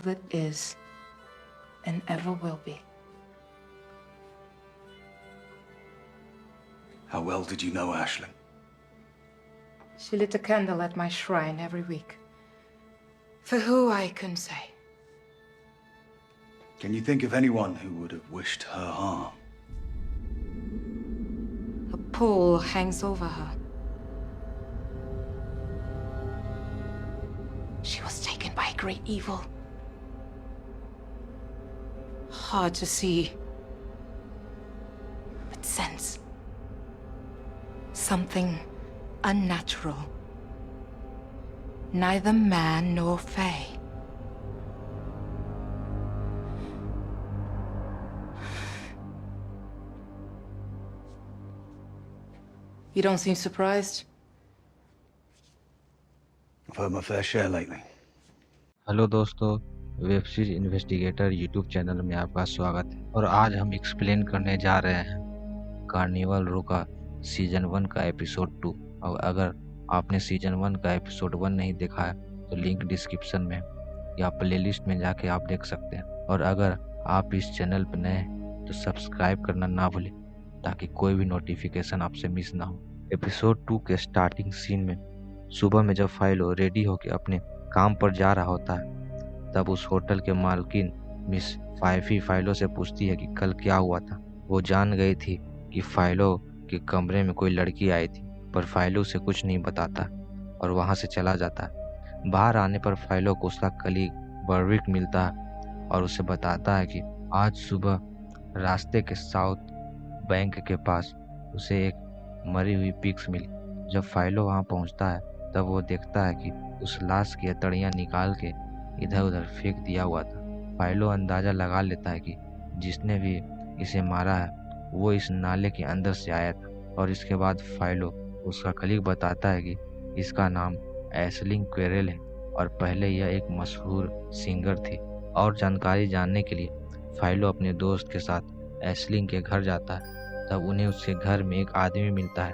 that is and ever will be. How well did you know Aisling? She lit a candle at my shrine every week. For who, I couldn't say. Can you think of anyone who would have wished her harm? A pall hangs over her. She was taken by a great evil. Hard to see, but sense. Something unnatural. Neither man nor fae. You don't seem surprised. I've heard my fair share lately. Hello दोस्तों, web series investigator YouTube channel में आपका स्वागत है। और आज हम explain करने जा रहे हैं कार्निवल रो का सीजन 1 का एपिसोड 2। और अगर आपने सीजन 1 का एपिसोड 1 नहीं देखा है तो लिंक डिस्क्रिप्शन में या प्लेलिस्ट में जाके आप देख सकते हैं। और अगर आप इस चैनल पर नए हैं तो सब्सक्राइब करना ना भूलें ताकि कोई भी नोटिफिकेशन आपसे मिस ना हो। एपिसोड 2 के स्टार्टिंग सीन में सुबह में जब फाइलो रेडी होकर अपने काम पर जा रहा होता है तब उस होटल के मालकिन मिस फाइफी फाइलो से पूछती है कि कल क्या हुआ था। वो जान गई थी कि फाइलो के कमरे में कोई लड़की आई थी, पर फाइलो उसे कुछ नहीं बताता और वहां से चला जाता है। बाहर आने पर फाइलो को उसका कलीग बर्विक मिलता है और उसे बताता है कि आज सुबह रास्ते के साउथ बैंक के पास उसे एक मरी हुई पिग्स मिली। जब फाइलो वहां पहुंचता है तब वो देखता है कि उस लाश की हथेलियां निकाल के इधर उधर फेंक दिया हुआ था। फाइलो अंदाजा लगा लेता है कि जिसने भी इसे मारा है वो इस नाले के अंदर से आया था। और इसके बाद फाइलो उसका कलीग बताता है कि इसका नाम एस्लिंग क्वेरेल है और पहले यह एक मशहूर सिंगर थी। और जानकारी जानने के लिए फाइलो अपने दोस्त के साथ एस्लिंग के घर जाता है। तब उन्हें उसके घर में एक आदमी मिलता है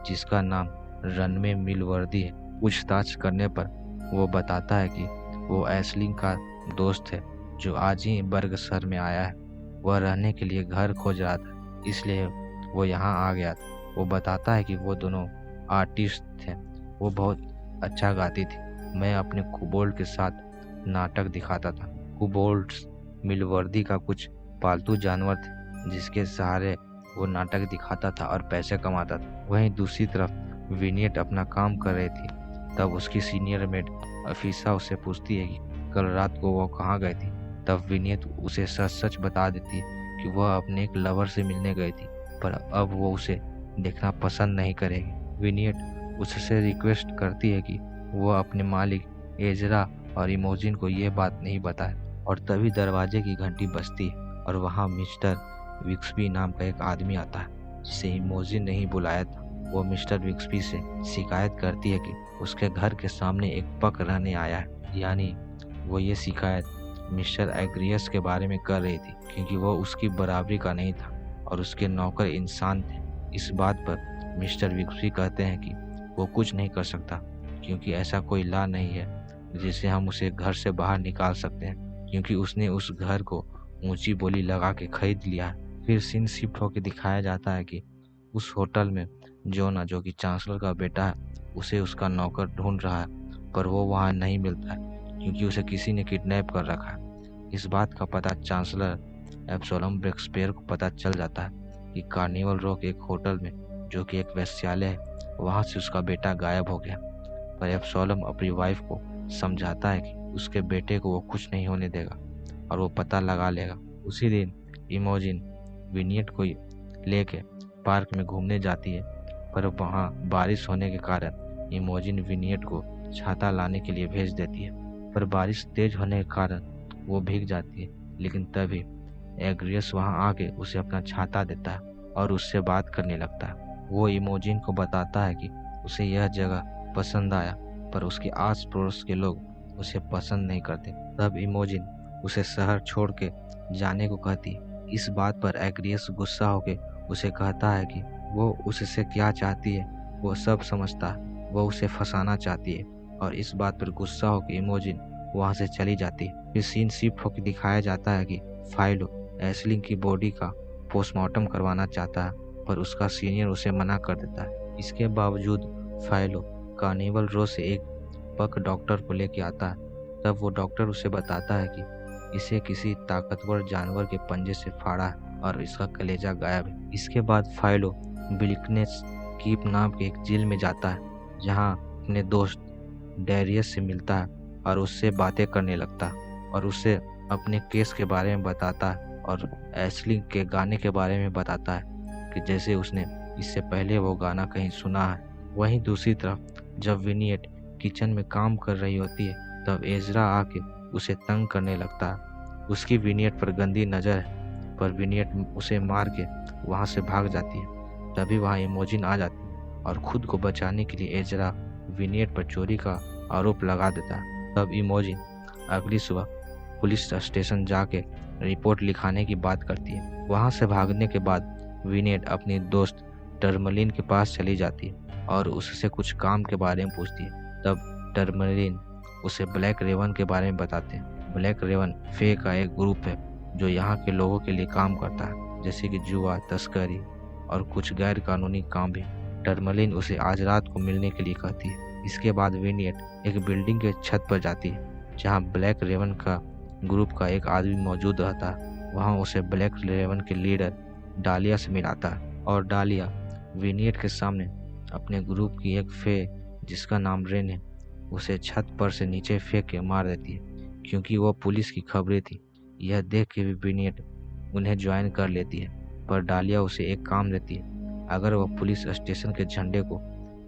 जिसका नाम रनमे मिलवर्दी है। पूछताछ करने पर वो बताता है कि वो एस्लिंग का दोस्त है जो आज ही बर्ग शहर में आया है। वह रहने के लिए घर खोज रहा था, इसलिए वो यहाँ आ गया था। वो बताता है कि वो दोनों आर्टिस्ट थे। वो बहुत अच्छा गाती थी। मैं अपने कुबोल्ड के साथ नाटक दिखाता था। कुबोल्ड्स मिलवर्दी का कुछ पालतू जानवर थे जिसके सहारे वो नाटक दिखाता था और पैसे कमाता था। वहीं दूसरी तरफ विनियट अपना काम कर रही थी। तब उसकी सीनियर मेड अफीसा उससे पूछती है कि कल रात को वो कहाँ गई थी। तब विनियट उसे सच सच बता देती है कि वह अपने एक लवर से मिलने गई थी, पर अब वो उसे देखना पसंद नहीं करेगी। विनियट उससे रिक्वेस्ट करती है कि वह अपने मालिक एजरा और इमोजिन को ये बात नहीं बताए। और तभी दरवाजे की घंटी बजती है और वहाँ मिस्टर विक्सबी नाम का एक आदमी आता है जिसे इमोजिन ने ही बुलाया था। वो मिस्टर विक्सबी से शिकायत करती है कि उसके घर के सामने एक पक रहने आया है। यानी वो ये शिकायत मिस्टर एग्रियस के बारे में कर रही थी क्योंकि वो उसकी बराबरी का नहीं था और उसके नौकर इंसान थे। इस बात पर मिस्टर विक्सबी कहते हैं कि वो कुछ नहीं कर सकता क्योंकि ऐसा कोई लॉ नहीं है जिससे हम उसे घर से बाहर निकाल सकते हैं, क्योंकि उसने उस घर को ऊंची बोली लगा के खरीद लिया है। फिर सीन शिफ्ट होकर दिखाया जाता है कि उस होटल में जोना, जो कि चांसलर का बेटा है, उसे उसका नौकर ढूंढ रहा है, पर वो वहाँ नहीं मिलता है क्योंकि उसे किसी ने किडनैप कर रखा है। इस बात का पता चांसलर एब्सोलम ब्रेक्सपेयर को पता चल जाता है कि कार्निवल रो के एक होटल में, जो कि एक वेश्यालय है, वहाँ से उसका बेटा गायब हो गया। पर एब्सोलम अपनी वाइफ को समझाता है कि उसके बेटे को वो कुछ नहीं होने देगा और वो पता लगा लेगा। उसी दिन इमोजिन विनियट को लेके पार्क में घूमने जाती है, पर वहाँ बारिश होने के कारण इमोजिन विनियट को छाता लाने के लिए भेज देती है। पर बारिश तेज होने के कारण वो भीग जाती है, लेकिन तभी एग्रियस वहाँ आके उसे अपना छाता देता है और उससे बात करने लगता है। वो इमोजिन को बताता है कि उसे यह जगह पसंद आया, पर उसके आस पड़ोस के लोग उसे पसंद नहीं करते। तब इमोजिन उसे शहर छोड़ के जाने को कहती है। इस बात पर एग्रियस गुस्सा होके उसे कहता है कि वो उससे क्या चाहती है वो सब समझता है, वो उसे फंसाना चाहती है। और इस बात पर गुस्सा होकर इमोजिन वहाँ से चली जाती है। फिर सीन शिफ्ट होकर दिखाया जाता है कि फाइलो एशलिंग की बॉडी का पोस्टमार्टम करवाना चाहता है, पर उसका सीनियर उसे मना कर देता है। इसके बावजूद फाइलो कार्निवल रो से एक पग डॉक्टर को लेके आता है। तब वो डॉक्टर उसे बताता है कि इसे किसी ताकतवर जानवर के पंजे से फाड़ा है और इसका कलेजा गायब है। इसके बाद फाइलो बिल्कनेस कीप नाम के एक जेल में जाता है, जहाँ अपने दोस्त डैरियस से मिलता है और उससे बातें करने लगता है और उसे अपने केस के बारे में बताता है और एशलिंग के गाने के बारे में बताता है कि जैसे उसने इससे पहले वो गाना कहीं सुना है। वहीं दूसरी तरफ जब विनियट किचन में काम कर रही होती है, तब एजरा आके उसे तंग करने लगता है। उसकी विनियट पर गंदी नज़र है, पर विनियट उसे मार के वहाँ से भाग जाती है। तभी वहाँ इमोजिन आ जाती है और खुद को बचाने के लिए एजरा विनियट पर चोरी का आरोप लगा देता है। तब इमोजिन अगली सुबह पुलिस स्टेशन जाके रिपोर्ट लिखाने की बात करती है। वहाँ से भागने के बाद विनियट अपनी दोस्त टर्मलिन के पास चली जाती है और उससे कुछ काम के बारे में पूछती है। तब टर्मलिन उसे ब्लैक रेवन के बारे में बताते हैं। ब्लैक रेवन फे का एक ग्रुप है जो यहाँ के लोगों के लिए काम करता है, जैसे कि जुआ, तस्करी और कुछ गैर कानूनी काम भी। टर्मलिन उसे आज रात को मिलने के लिए कहती है। इसके बाद विनियट एक बिल्डिंग के छत पर जाती है, जहाँ ब्लैक रेवन का ग्रुप का एक आदमी मौजूद रहता है। वहाँ उसे ब्लैक रेवन के लीडर डालिया से मिलाता है और डालिया विनियट के सामने अपने ग्रुप की एक फे जिसका नाम रेन है उसे छत पर से नीचे फेंक के मार देती है, क्योंकि वो पुलिस की खबरें थी। यह देख के भी विनियट उन्हें ज्वाइन कर लेती है, पर डालिया उसे एक काम देती है। अगर वह पुलिस स्टेशन के झंडे को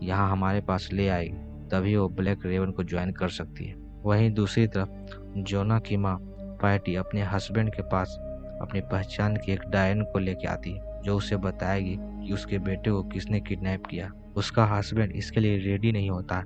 यहाँ हमारे पास ले आएगी, तभी वो ब्लैक रेवन को ज्वाइन कर सकती है। वहीं दूसरी तरफ जोना की माँ पैटी अपने हस्बैंड के पास अपनी पहचान की एक डायन को लेके आती है, जो उसे बताएगी कि उसके बेटे को किसने किडनैप किया। उसका हस्बैंड इसके लिए रेडी नहीं होता है,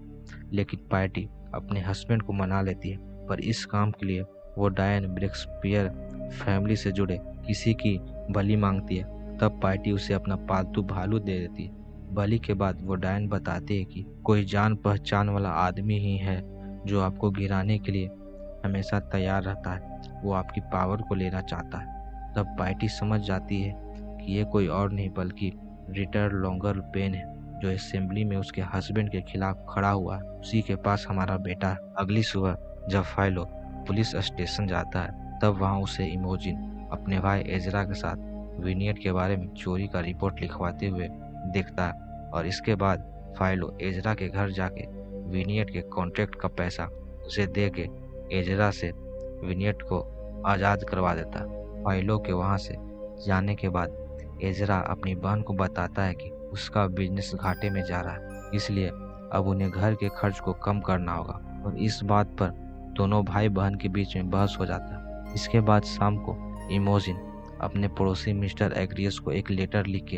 लेकिन पैटी अपने हस्बैंड को मना लेती है, पर इस काम के लिए वो डायन ब्रेक्सपियर फैमिली से जुड़े किसी की बलि मांगती है। तब पैटी उसे अपना पालतू भालू दे देती है। बलि के बाद वो डायन बताती है कि कोई जान पहचान वाला आदमी ही है जो आपको गिराने के लिए हमेशा तैयार रहता है। वो आपकी पावर को लेना चाहता है। तब पैटी समझ जाती है कि ये कोई और नहीं बल्कि रिटर लॉन्गर पेन है, जो असेंबली में उसके हस्बैंड के खिलाफ खड़ा हुआ है। उसी के पास हमारा बेटा है। अगली सुबह जब फाइलो पुलिस स्टेशन जाता है, तब वहाँ उसे इमोजिन अपने भाई एजरा के साथ विनियट के बारे में चोरी का रिपोर्ट लिखवाते हुए देखता है और इसके बाद फाइलो एजरा के घर जाके विनियट के कॉन्ट्रैक्ट का पैसा उसे दे के एजरा से विनियट को आज़ाद करवा देता है। फाइलो के वहाँ से जाने के बाद एजरा अपनी बहन को बताता है कि उसका बिजनेस घाटे में जा रहा है, इसलिए अब उन्हें घर के खर्च को कम करना होगा। और इस बात पर दोनों भाई बहन के बीच में बहस हो जाता है। इसके बाद शाम को इमोजिन अपने पड़ोसी मिस्टर एग्रियस को एक लेटर लिख के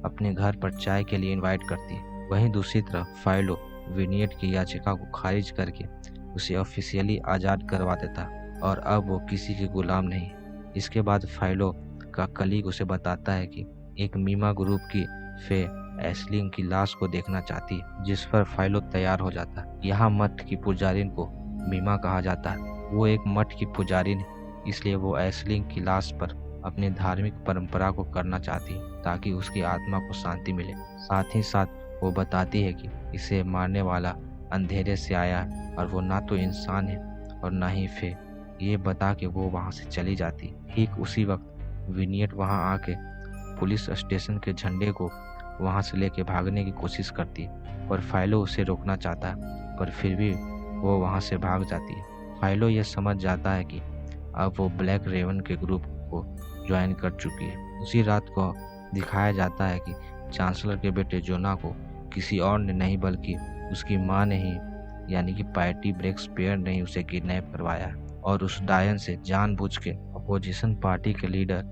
अपने घर पर चाय के लिए इनवाइट करती है। वहीं दूसरी तरफ फाइलो विनियट की याचिका को खारिज करके उसे ऑफिशियली आज़ाद करवा देता और अब वो किसी के गुलाम नहीं। इसके बाद फाइलो का कलीग उसे बताता है कि एक मीमा ग्रुप की फे एशलिंग की लाश को देखना चाहती है, जिस पर फाइलो तैयार हो जाता है। यहाँ मठ की पुजारिन को मीमा कहा जाता है। वो एक मठ की पुजारिन है, इसलिए वो एशलिंग की लाश पर अपनी धार्मिक परंपरा को करना चाहती है ताकि उसकी आत्मा को शांति मिले। साथ ही साथ वो बताती है कि इसे मारने वाला अंधेरे से आया है और वो ना तो इंसान है और ना ही फे। ये बता के वो वहाँ से चली जाती। ठीक उसी वक्त विनियट वहाँ आके पुलिस स्टेशन के झंडे को वहाँ से लेके भागने की कोशिश करती है, पर फाइलो उसे रोकना चाहता है, पर फिर भी वो वहाँ से भाग जाती है। फाइलो ये समझ जाता है कि अब वो ब्लैक रेवन के ग्रुप को ज्वाइन कर चुकी है। उसी रात को दिखाया जाता है कि चांसलर के बेटे जोना को किसी और ने नहीं बल्कि उसकी माँ ने ही, यानी कि पैटी ब्रेक्सपियर ने ही उसे किडनैप करवाया और उस डायन से जानबूझ के अपोजिशन पार्टी के लीडर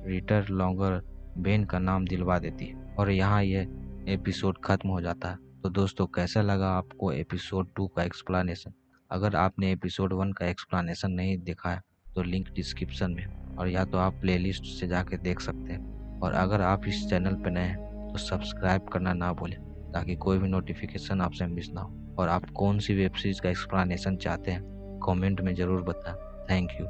रिटर लॉन्गर बेन का नाम दिलवा देती है। और यहाँ ये एपिसोड खत्म हो जाता है। तो दोस्तों, कैसा लगा आपको एपिसोड 2 का एक्सप्लेनेशन? अगर आपने एपिसोड 1 का एक्सप्लेनेशन नहीं देखा है तो लिंक डिस्क्रिप्शन में, और या तो आप प्लेलिस्ट से जाके देख सकते हैं। और अगर आप इस चैनल पर नए हैं तो सब्सक्राइब करना ना भूलें, ताकि कोई भी नोटिफिकेशन आपसे मिस ना हो। और आप कौन सी वेब सीरीज का एक्सप्लेनेशन चाहते हैं कमेंट में ज़रूर बताएं। Thank you.